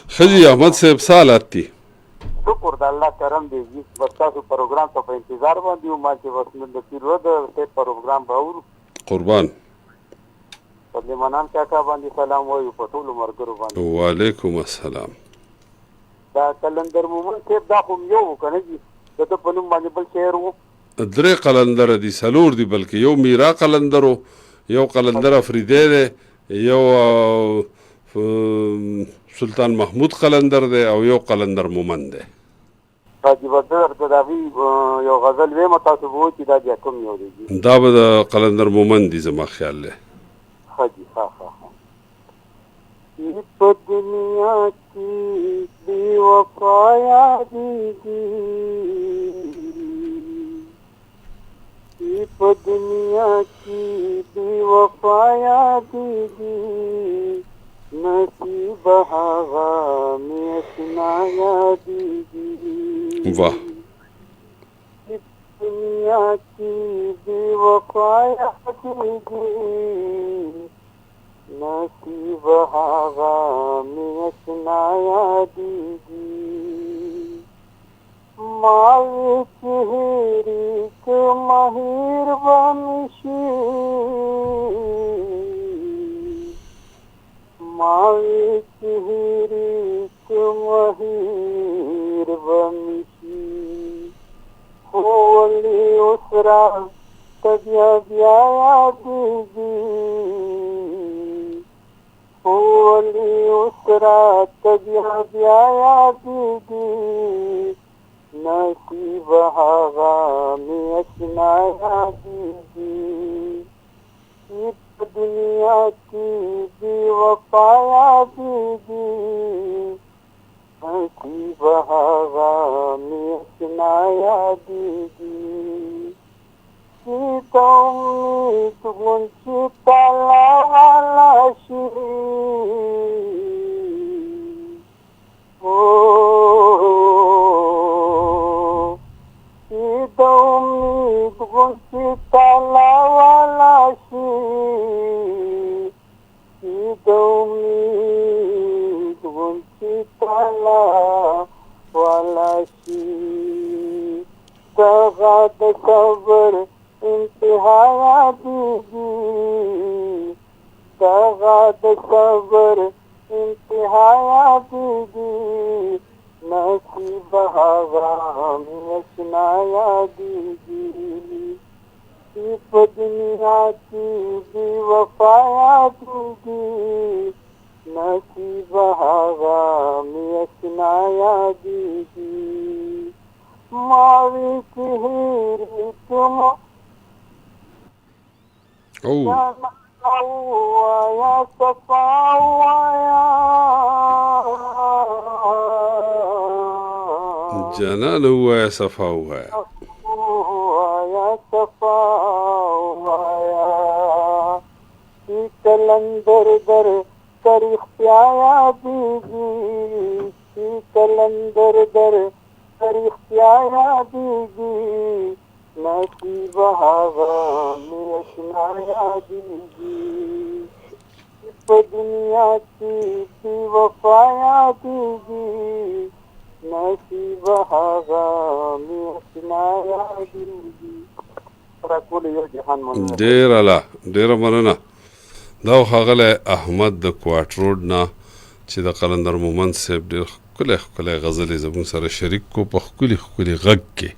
خجی احمد صاحب سالات دي شکر د الله کرم دی بس تاسو پروګرام ته په انتظار باندې یو ما چې بس د پیرود ته پروګرام به اورو قربان په دې منان کاکا باندې سلام وایو په ټولو مرګرو باندې وعلیکم السلام دا کلندر مومن صاحب دا خو یو کنه دي د په نوم باندې بل شعر وو درې قلندر دي سلور دي بلکې یو میرا قلندرو یو قلندر افریدی دی یو سلطان محمود قلندر دی او یو قلندر مومن دی حاجی بدر د داوی یو غزل وې متاسو وو چې دا بیا کوم یو دی دا به د قلندر مومن دی زما خیال له حاجی ها په دنیا کې دی وفایا دیږي په دنیا کې دی وفایا دیږي نصیب هغه مې سنایا دیږي واہ دنیا کی بے وفایا دیږي نصیب هغه مې سنایا دیږي ماوی چهری که مهیر بمشي ماوی چهری که مهیر بمشي ولی اسرا تبیا بیا یادیږي ولی اسرا تبیا بیا یادیږي نصیب هغه مې اشنا یادیږي په دنیا کې بې وفا یادیږي نصیب هغه مې اشنا یادیږي چې د امید غونچې ته لاړه شي چې د امید غونچې ته لاړه شي چې د امید غونچې ته لاړه شي دغه د صبر انتها یادیږي دغه د صبر انتها یادیږي نصیب هغه مې اشنا یادیږي چې په دنیا کې بې وفا یادیږي نصیب هغه مې اشنا یادیږي ماوی چهری تم وایا صفا وایا جنان وایا صفا وایا وایا صفا وایا چې کلندر در تاریخیا یادیږي چې کلندر در تاریخیا یادیږي نصیب هغه مې اشنا یادیږي په دنیا کې بې وفا یادیږي نصیب هغه مې اشنا یادیږي راکول یو جهان مننه ډېر اعلی ډېره مننه دا ښاغلی احمد د کوارټ روډ نه چې د قلندر مومن صاحب ډېر ښکلی ښکلی غزلې زموږ سره شریک کو په ښکلي ښکلي غږ کې